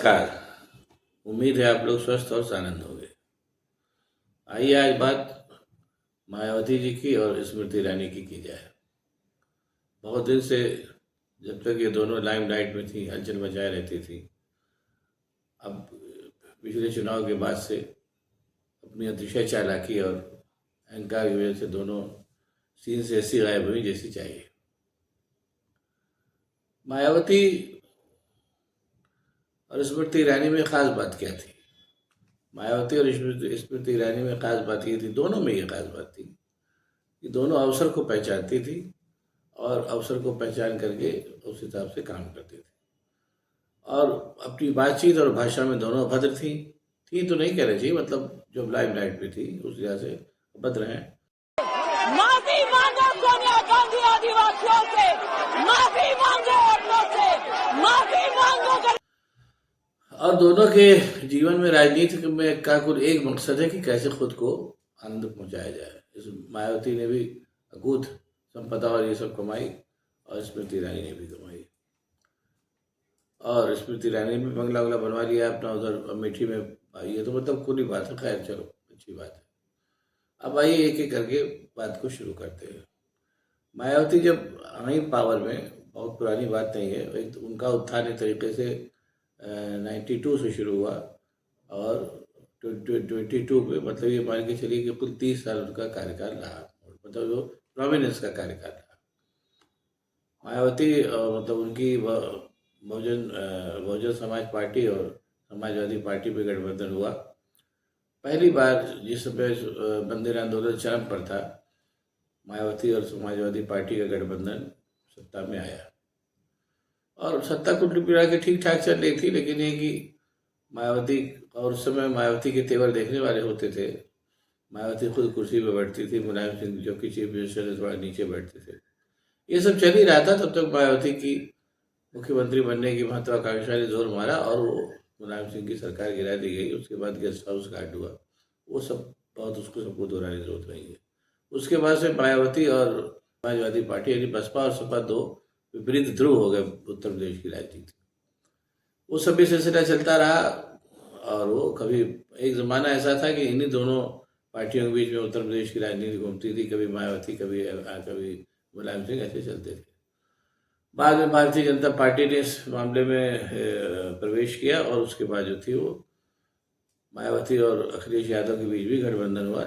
नमस्कार। उम्मीद है आप लोग स्वस्थ और आनंद होंगे। आइए आज बात मायावती जी की और स्मृति ईरानी की जाए। बहुत दिन से जब तक ये दोनों लाइमलाइट में थी, हलचल मचाए रहती थी। अब पिछले चुनाव के बाद से अपनी अतिशय चालाकी और अहंकार की वजह से दोनों सीन से ऐसी गायब हुई जैसी चाहिए। मायावती और स्मृति ईरानी में खास बात क्या थी? मायावती और स्मृति ईरानी में खास बात ये थी, दोनों में ये खास बात थी कि दोनों अवसर को पहचानती थी और अवसर को पहचान करके उस हिसाब से काम करती थी। और अपनी बातचीत और भाषा में दोनों अभद्र थी तो नहीं कहना चाहिए, मतलब जो लाइमलाइट पे थी उस लिहाज से अभद्र हैं। माफी मांगो सोनिया गांधी आदिवासियों से, माफी मांगो औरतों से, माफी मांगो। और दोनों के जीवन में राजनीति में का कुल एक मकसद है कि कैसे खुद को आनंद पहुंचाया जाए। इस मायावती ने भी अकूत संपदा और ये सब कमाई और स्मृति ईरानी ने भी कमाई। और स्मृति ईरानी ने भी बंगला वंगला बनवा लिया अपना उधर अमेठी में। ये तो मतलब खुली बात है, खैर चलो अच्छी बात है। अब आइए एक एक करके बात को शुरू करते हैं। मायावती जब आई पावर में, बहुत पुरानी बात नहीं है, एक तो उनका उत्थान एक तरीके से 92 से शुरू हुआ और 22 पे, मतलब ये मान के चलिए कि कुल 30 साल उनका कार्यकाल रहा, मतलब वो प्रोमिनेंस का कार्यकाल रहा। मायावती मतलब उनकी बहुजन समाज पार्टी और समाजवादी पार्टी पे गठबंधन हुआ। पहली बार जिस समय बंदिर आंदोलन चरम पर था, मायावती और समाजवादी पार्टी का गठबंधन सत्ता में आया और सत्ता कुल मिला के ठीक ठाक चल रही थी। लेकिन ये कि मायावती, और उस समय मायावती के तेवर देखने वाले होते थे। मायावती खुद कुर्सी पर बैठती थी, मुलायम सिंह जो कि चीफ मिनिस्टर से थोड़ा नीचे बैठते थे। ये सब चल ही रहा था, तब तक मायावती की मुख्यमंत्री बनने की महत्वाकांक्षा ने जोर मारा और वो मुलायम सिंह की सरकार गिरा दी गई। उसके बाद गेस्ट हाउस कांड हुआ, वो सब बहुत उसको सबको दोहराने की जरूरत नहीं है। उसके बाद से मायावती और समाजवादी पार्टी यानी बसपा और सपा दो विपरीत ध्रुव हो गए उत्तर प्रदेश की राजनीति। वो सभी सिलसिला चलता रहा और वो कभी एक ज़माना ऐसा था कि इन्हीं दोनों पार्टियों के बीच में उत्तर प्रदेश की राजनीति घूमती थी, कभी मायावती कभी मुलायम सिंह, ऐसे चलते थे। बाद में भारतीय जनता पार्टी ने इस मामले में प्रवेश किया और उसके बाद जो थी वो मायावती और अखिलेश यादव के बीच भी गठबंधन हुआ,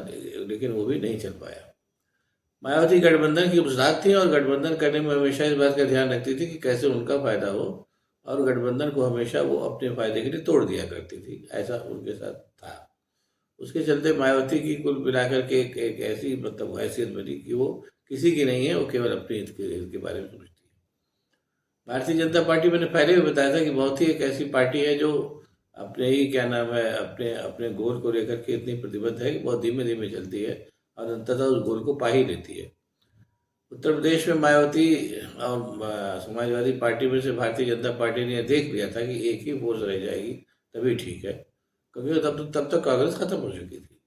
लेकिन वो भी नहीं चल पाया। मायावती गठबंधन की उस्ताद थी और गठबंधन करने में हमेशा इस बात का ध्यान रखती थी कि कैसे उनका फायदा हो, और गठबंधन को हमेशा वो अपने फायदे के लिए तोड़ दिया करती थी, ऐसा उनके साथ था। उसके चलते मायावती की कुल मिलाकर के एक ऐसी मतलब हैसियत बनी कि वो किसी की नहीं है, वो केवल अपने हित के बारे में सोचती है। भारतीय जनता पार्टी, मैंने पहले भी बताया था कि बहुत ही एक ऐसी पार्टी है जो अपने ही क्या नाम है अपने अपने गोल को लेकर के इतनी प्रतिबद्ध है कि बहुत धीमे धीमे चलती है और अंततः उस गोल को पा ही लेती है। उत्तर प्रदेश में मायावती और समाजवादी पार्टी में से भारतीय जनता पार्टी ने देख लिया था कि एक ही फोर्स रह जाएगी तभी ठीक है, क्योंकि तब तक कांग्रेस खत्म हो चुकी थी।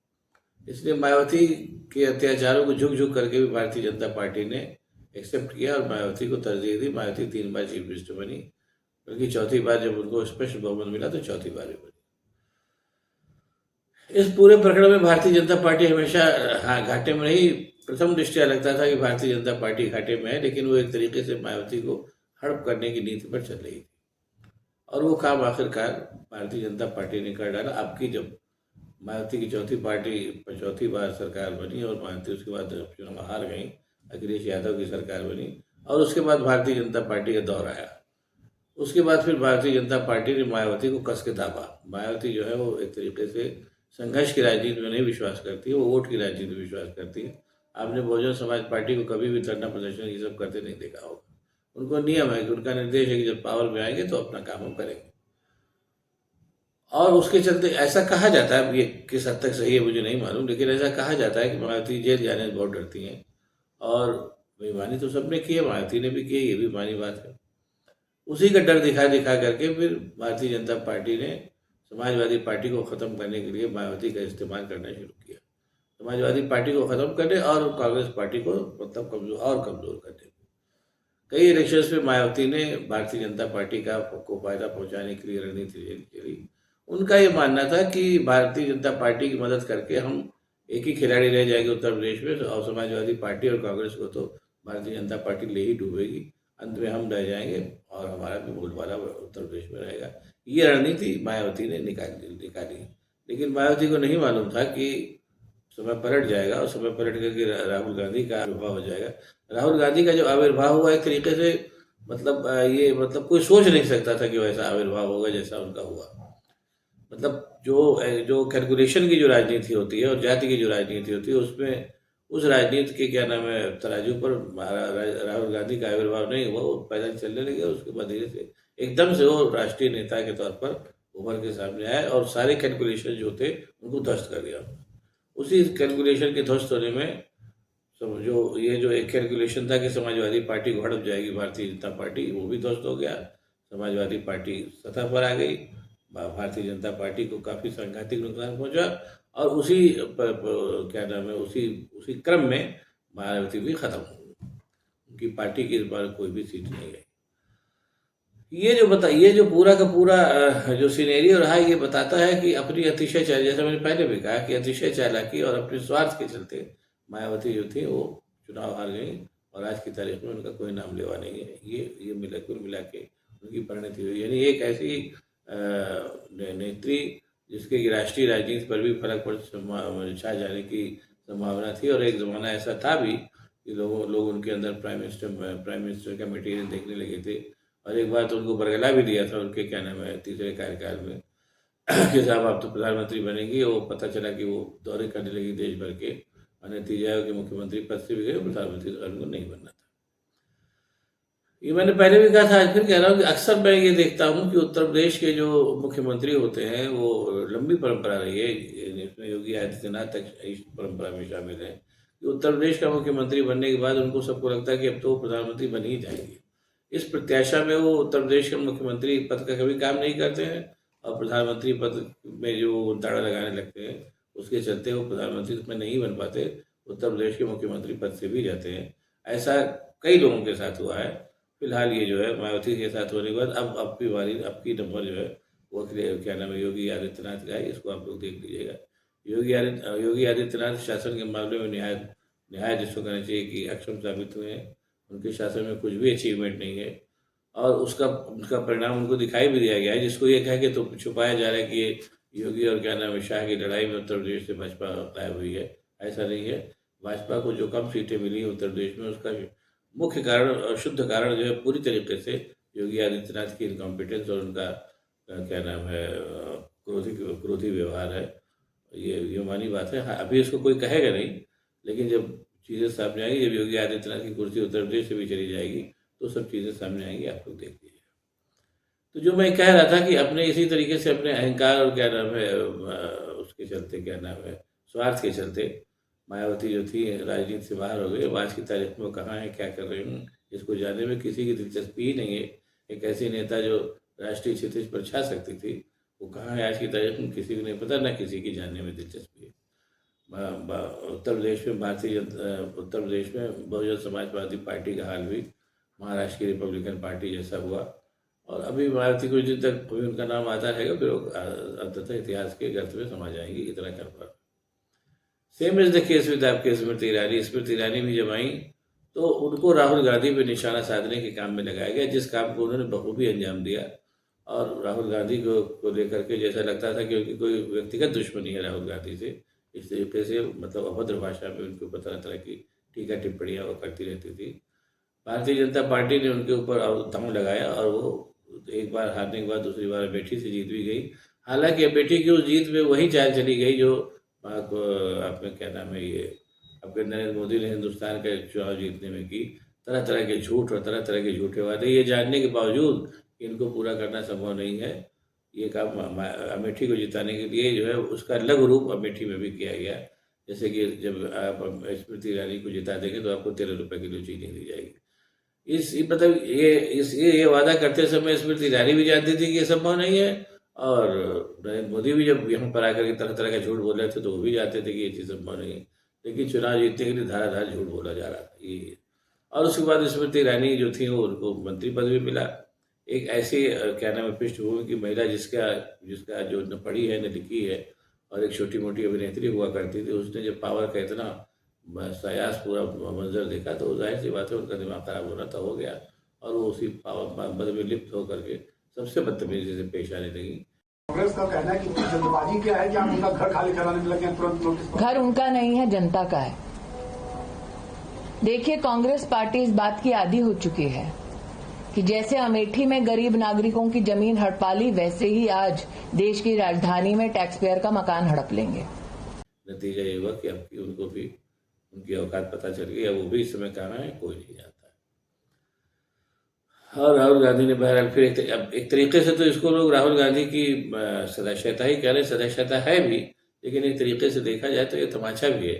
इसलिए मायावती के अत्याचारों को झुक झुक करके भी भारतीय जनता पार्टी ने एक्सेप्ट किया और मायावती को तरजीह दी। मायावती 3 बार चीफ मिनिस्टर बनी, बल्कि चौथी बार जब उनको स्पष्ट बहुमत मिला तो चौथी बार भी बनी। इस पूरे प्रकरण में भारतीय जनता पार्टी हमेशा घाटे में रही। प्रथम दृष्टया लगता था कि भारतीय जनता पार्टी घाटे में है, लेकिन वो एक तरीके से मायावती को हड़प करने की नीति पर चल रही थी और वो काम आखिरकार भारतीय जनता पार्टी ने कर डाला। अब की जब मायावती की चौथी बार सरकार बनी और मायावती उसके बाद चुनाव हार गई, अखिलेश यादव की सरकार बनी और उसके बाद भारतीय जनता पार्टी का दौर आया। उसके बाद फिर भारतीय जनता पार्टी ने मायावती को कस के दाबा। मायावती जो है वो एक तरीके से संघर्ष की राजनीति में नहीं विश्वास करती है, वो वोट की राजनीति में विश्वास करती है। आपने बहुजन समाज पार्टी को कभी भी धरना प्रदर्शन ये सब करते नहीं देखा होगा। उनको नियम है कि उनका निर्देश है कि जब पावर में आएंगे तो अपना काम हम करेंगे। और उसके चलते ऐसा कहा जाता है, ये किस हद तक सही है मुझे नहीं मालूम, लेकिन ऐसा कहा जाता है कि मायावती जेल जाने से बहुत डरती हैं। और बेईमानी तो सबने की है, मायावती ने भी की है, ये भी मानी बात है। उसी का डर दिखा दिखा करके फिर भारतीय जनता पार्टी ने समाजवादी पार्टी को ख़त्म करने के लिए मायावती का इस्तेमाल करना शुरू किया। समाजवादी पार्टी को ख़त्म करने और कांग्रेस पार्टी को मतलब कमज़ोर करने। कई इलेक्शंस में मायावती ने भारतीय जनता पार्टी को फायदा पहुंचाने के लिए रणनीति चली। उनका ये मानना था कि भारतीय जनता पार्टी की मदद करके हम एक ही खिलाड़ी रह जाएंगे उत्तर प्रदेश में, और समाजवादी पार्टी और कांग्रेस को तो भारतीय जनता पार्टी ले ही डूबेगी, अंत में हम रह जाएंगे और हमारा भी बोलबाला उत्तर प्रदेश में रहेगा। ये रणनीति मायावती ने निकाली। लेकिन मायावती को नहीं मालूम था कि समय पलट जाएगा और समय पलट करके राहुल गांधी का आविर्भाव हो जाएगा। राहुल गांधी का जो आविर्भाव हुआ एक तरीके से ये कोई सोच नहीं सकता था कि वैसा आविर्भाव होगा जैसा उनका हुआ। जो कैलकुलेशन की जो राजनीति होती है और जाति की जो राजनीति होती है, उसमें उस राजनीति के क्या नाम है तराजू पर राहुल गांधी का आविर्भाव नहीं हुआ। वो पैदल चलने लगे, उसके बाद धीरे से एकदम से वो राष्ट्रीय नेता के तौर पर उभर के सामने आए और सारे कैलकुलेशन जो थे उनको ध्वस्त कर दिया। उसी कैलकुलेशन के ध्वस्त होने में जो एक कैलकुलेशन था कि समाजवादी पार्टी को हड़प जाएगी भारतीय जनता पार्टी, वो भी ध्वस्त हो गया। समाजवादी पार्टी सत्ता पर आ गई, भारतीय जनता पार्टी को काफ़ी सांघातिक नुकसान पहुंचा और उसी क्रम में मायावती भी खत्म हो गई। उनकी पार्टी की इस बार कोई भी सीट नहीं गई। ये जो पूरा का पूरा जो सिनेरियो रहा, ये बताता है कि अपनी अतिशय चालाकी, जैसे मैंने पहले भी कहा कि अतिशय चालाकी और अपने स्वार्थ के चलते मायावती जो थी वो चुनाव हार गई और आज की तारीख में उनका कोई नाम लेवा नहीं है। ये कुल मिला के उनकी परिणति हुई। यानी एक ऐसी नेत्री जिसके राष्ट्रीय राजनीति पर भी फर्क छा जाने की संभावना थी, और एक ज़माना ऐसा था भी कि लोग उनके अंदर प्राइम मिनिस्टर का मटीरियल देखने लगे थे। और एक बार तो उनको बरगला भी दिया था उनके क्या नाम है तीसरे कार्यकाल में कि साहब आप तो प्रधानमंत्री बनेंगे। वो पता चला कि वो दौरे करने लगी देश भर के, और नतीजा है कि मुख्यमंत्री पद से भी गए, प्रधानमंत्री तो उनको नहीं बनना था। ये मैंने पहले भी कहा था, आज फिर कह रहा हूँ कि अक्सर मैं ये देखता हूँ कि उत्तर प्रदेश के जो मुख्यमंत्री होते हैं वो लंबी परंपरा रही है, इसमें योगी आदित्यनाथ इस परंपरा में शामिल है कि उत्तर प्रदेश का मुख्यमंत्री बनने के बाद उनको सबको लगता है कि अब तो वो प्रधानमंत्री बन ही जाएंगे। इस प्रत्याशा में वो उत्तर प्रदेश के मुख्यमंत्री पद का कभी काम नहीं करते हैं और प्रधानमंत्री पद में जो ताड़ा लगाने लगते हैं, उसके चलते वो प्रधानमंत्री में नहीं बन पाते, उत्तर प्रदेश के मुख्यमंत्री पद से भी जाते हैं। ऐसा कई लोगों के साथ हुआ है। फिलहाल ये जो है मायावती के साथ होने के बाद अब की नंबर जो है वो क्या नाम है योगी आदित्यनाथ का है। इसको आप लोग देख लीजिएगा। योगी आदित्यनाथ शासन के मामले में निहायत जिसको कहना चाहिए कि अक्षम साबित हुए हैं। उनके शासन में कुछ भी अचीवमेंट नहीं है और उनका परिणाम उनको दिखाई भी दिया गया है, जिसको ये कह के तो छुपाया जा रहा है कि ये योगी और क्या नाम है शाह की लड़ाई में उत्तर प्रदेश से भाजपा गायब हुई है। ऐसा नहीं है। भाजपा को जो कम सीटें मिली उत्तर प्रदेश में, उसका मुख्य कारण, शुद्ध कारण जो है पूरी तरीके से योगी आदित्यनाथ की इनकॉम्पिटेंस और उनका क्या नाम है क्रोधी व्यवहार है। ये मानी बात है। हाँ, अभी इसको कोई कहेगा नहीं, लेकिन जब चीज़ें सामने आएंगी, जब योगी आदित्यनाथ की कुर्सी उत्तर प्रदेश से भी चली जाएगी तो सब चीज़ें सामने आएंगी, आप लोग देख लीजिए। तो जो मैं कह रहा था कि अपने इसी तरीके से अपने अहंकार और क्या नाम है उसके चलते क्या नाम है स्वार्थ के चलते मायावती जो थी राजनीति से बाहर हो गई। अब आज की तारीख में वो कहाँ है, क्या कर रहे हैं, इसको जानने में किसी की दिलचस्पी ही नहीं है। एक ऐसी नेता जो राष्ट्रीय क्षितिज पर छा सकती थी, वो कहाँ है आज की तारीख में किसी को नहीं पता, न किसी की जानने में दिलचस्पी है। उत्तर प्रदेश में बहुजन समाजवादी पार्टी का हाल भी महाराष्ट्र की रिपब्लिकन पार्टी जैसा हुआ, और अभी मायावती कुछ दिन तक अभी उनका नाम आता रहेगा, फिर अंततः इतिहास के गर्त में समा जाएंगी। इतना कर पा same is the case with आपके स्मृति ईरानी भी जब आई तो उनको राहुल गांधी पे निशाना साधने के काम में लगाया गया, जिस काम को उन्होंने बखूबी अंजाम दिया। और राहुल गांधी को लेकर के जैसा लगता था कि उनकी कोई व्यक्तिगत दुश्मनी है राहुल गांधी से, इस तरीके से अभद्र भाषा में उनके ऊपर तरह तरह की टीका टिप्पणियाँ वो करती रहती थी। भारतीय जनता पार्टी ने उनके ऊपर दम लगाया और वो एक बार हारने के बाद दूसरी बार अमेठी से जीत भी गई। हालांकि अमेठी की उस जीत में वही चाल चली गई जो आपने क्या नाम है ये आपके नरेंद्र मोदी ने हिंदुस्तान के चुनाव जीतने में की। तरह तरह के झूठ और तरह तरह के झूठे वादे, ये जानने के बावजूद इनको पूरा करना संभव नहीं है। ये काम अमेठी को जिताने के लिए जो है उसका लघु रूप अमेठी में भी किया गया। जैसे कि जब आप स्मृति ईरानी को जिता देंगे तो आपको 13 रुपये किलो चीनी दी जाएगी। ये वादा करते समय स्मृति ईरानी भी जानती थी कि ये संभव नहीं है, और नरेंद्र मोदी भी जब यहाँ पर आकर के तरह तरह का झूठ बोल रहे थे तो वो भी जानते थे कि ये चीज़ संभव नहीं है। लेकिन चुनाव जीतने के लिए धाराधार झूठ बोला जा रहा था। ये और उसके बाद स्मृति ईरानी जो थी वो उनको मंत्री पद भी मिला। एक ऐसी क्या नाम है पृष्ठभूमि की महिला जिसका जिसका जो न पढ़ी है न लिखी है और एक छोटी मोटी अभिनेत्री हुआ करती थी, उसने जब पावर का इतना सायास पूरा मंजर देखा तो जाहिर सी बात है उनका दिमाग खराब होना तो हो गया और वो उसी पावर पद में लिप्त होकर के सबसे बदतमीजी से पेश आने लगी। कांग्रेस का कहना है कि उनकी जल्दबाजी क्या है कि आप उनका घर खाली कराने में लगे हैं तुरंत नोटिस। घर उनका नहीं है, जनता का है। देखिए, कांग्रेस पार्टी इस बात की आदी हो चुकी है कि जैसे अमेठी में गरीब नागरिकों की जमीन हड़पा ली, वैसे ही आज देश की राजधानी में टैक्स पेयर का मकान हड़प लेंगे। नतीजा ये हुआ कि अब की उनको भी उनकी औकात पता चल गई। अब वो भी इस समय कहाँ है कोई नहीं जानता। और राहुल गांधी ने बहरहाल फिर एक तरीके से तो इसको लोग राहुल गांधी की सदाशयता ही कह रहे हैं, सदाशयता है भी, लेकिन एक तरीके से देखा जाए तो ये तमाचा भी है।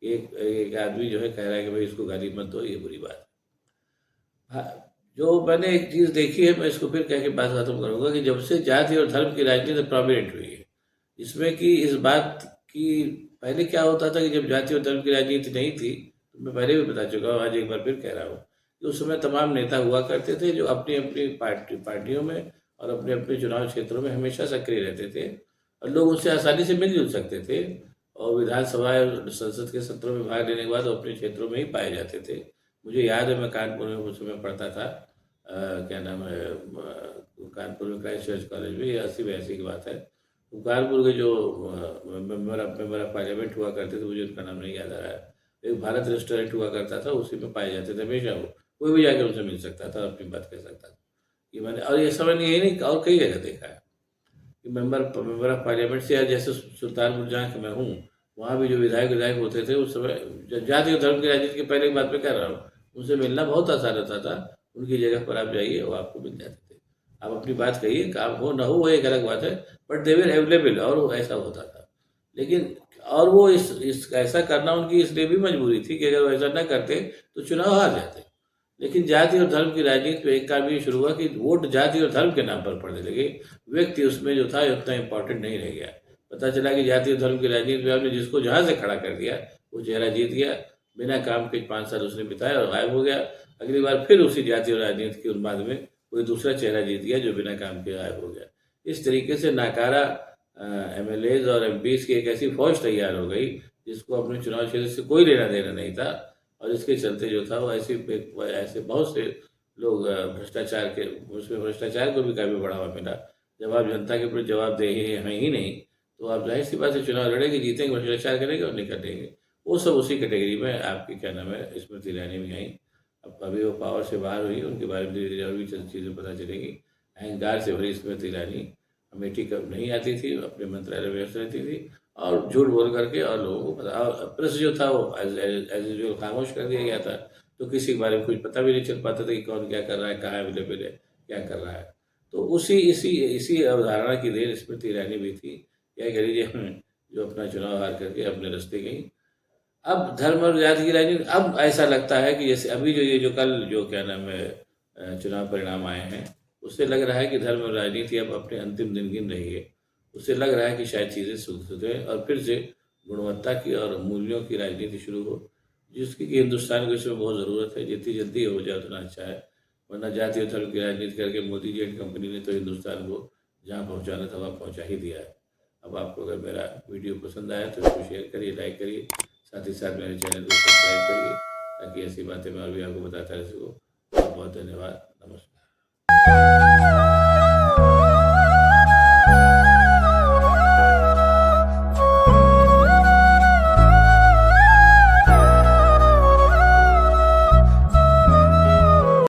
एक आदमी जो है कह रहा है कि भाई इसको गाली मत दो, ये बुरी बात है। जो मैंने एक चीज़ देखी है, मैं इसको फिर कह के बात खत्म करूँगा कि जब से जाति और धर्म की राजनीति प्रोमिनेंट हुई है, इसमें कि इस बात की पहले क्या होता था कि जब जाति और धर्म की राजनीति नहीं थी, तो मैं पहले भी बता चुका हूँ, आज एक बार फिर कह रहा हूँ कि उस समय तमाम नेता हुआ करते थे जो अपनी अपनी पार्टियों में और अपने अपने चुनाव क्षेत्रों में हमेशा सक्रिय रहते थे और लोग उनसे आसानी से मिलजुल सकते थे और विधानसभा और संसद के सत्रों में भाग लेने के बाद अपने क्षेत्रों में ही पाए जाते थे। मुझे याद है मैं कानपुर में उस समय पढ़ता था, क्या नाम है, कानपुर में क्राइस्ट चर्च कॉलेज में, ये 80-82 की बात है। तो कानपुर के जो मेंबर ऑफ पार्लियामेंट हुआ करते थे, मुझे उनका नाम नहीं याद आ रहा है, एक भारत रेस्टोरेंट हुआ करता था, उसी में पाए जाते थे हमेशा। वो कोई भी जाके उनसे मिल सकता था, अपनी बात कह सकता था। ये मैंने और ये समय यही नहीं और कई जगह देखा है कि मेंबर ऑफ पार्लियामेंट से, या जैसे सुल्तानपुर जहाँ मैं हूँ वहाँ भी जो विधायक होते थे उस समय जाति और धर्म की राजनीति की पहले की बात मैं कह रहा हूँ, उनसे मिलना बहुत आसान होता था। उनकी जगह पर आप जाइए वो आपको मिल जाते थे। आप अपनी बात कहिए, काम हो ना हो वो एक अलग बात है, बट दे वर अवेलेबल, और वो ऐसा होता था। लेकिन और वो इस ऐसा करना उनकी इसलिए भी मजबूरी थी कि अगर वो ऐसा न करते तो चुनाव हार जाते। लेकिन जाति और धर्म की राजनीति पे एक काम ये शुरू हुआ कि वोट जाति और धर्म के नाम पर पड़ने लगे, व्यक्ति उसमें जो था उतना इम्पोर्टेंट नहीं रह गया। पता चला कि जाति और धर्म की राजनीति में आपने जिसको जहाँ से खड़ा कर दिया वो चेहरा जीत गया, बिना काम के 5 साल उसने बिताया और गायब हो गया। अगली बार फिर उसी जाति और राजनीति के उन्माद में कोई दूसरा चेहरा जीत गया जो बिना काम के गायब हो गया। इस तरीके से नाकारा MLAs और MPs की एक ऐसी फौज तैयार हो गई जिसको अपने चुनाव क्षेत्र से कोई लेना देना नहीं था, और इसके चलते जो था वो ऐसे बहुत से लोग भ्रष्टाचार के उसमें भ्रष्टाचार को भी काफ़ी बढ़ावा मिला। जब आप जनता के प्रति जवाबदेही हैं ही नहीं तो आप जाहिर सी बात से चुनाव लड़ेंगे, जीतेंगे, भ्रष्टाचार करेंगे और नहीं करेंगे। वो सब उसी कैटेगरी में आपकी क्या नाम है स्मृति ईरानी भी आई। अब अभी वो पावर से बाहर हुई, उनके बारे में धीरे धीरे और भी चीज़ें पता चलेंगी। अहंकार से भरी स्मृति ईरानी अमेठी कब नहीं आती थी, अपने मंत्रालय में व्यस्त रहती थी और झूठ बोल करके और लोगों को पता, प्रेस जो था वो एज यूजुअल खामोश कर दिया गया था, तो किसी के बारे में कुछ पता भी नहीं चल पाता था कि कौन क्या कर रहा है, कहाँ अवेलेबल है, क्या कर रहा है। तो इसी अवधारणा की देर स्मृति ईरानी भी थी। क्या कह लीजिए, जो अपना चुनाव हार करके अपने रास्ते गई। अब धर्म और जाति की राजनीति, अब ऐसा लगता है कि जैसे अभी जो कल जो क्या नाम है चुनाव परिणाम आए हैं, उससे लग रहा है कि धर्म और राजनीति अब अपने अंतिम दिन गिन रही है। उससे लग रहा है कि शायद चीज़ें सुधरें और फिर से गुणवत्ता की और मूल्यों की राजनीति शुरू हो, जिसकी कि हिंदुस्तान को इसमें बहुत ज़रूरत है। जितनी जल्दी हो जाए उतना अच्छा है, वरना जाति और धर्म की राजनीति करके मोदी जी एंड कंपनी ने तो हिंदुस्तान को जहाँ पहुँचाना था वहाँ पहुँचा ही दिया है। अब आपको अगर मेरा वीडियो पसंद आया तो इसको शेयर करिए, लाइक करिए, साथ ही साथ मेरे चैनल को सब्सक्राइब करिए ताकि ऐसी बातें मैं और भी आपको बताता रह सकूँ। बहुत बहुत धन्यवाद, नमस्कार।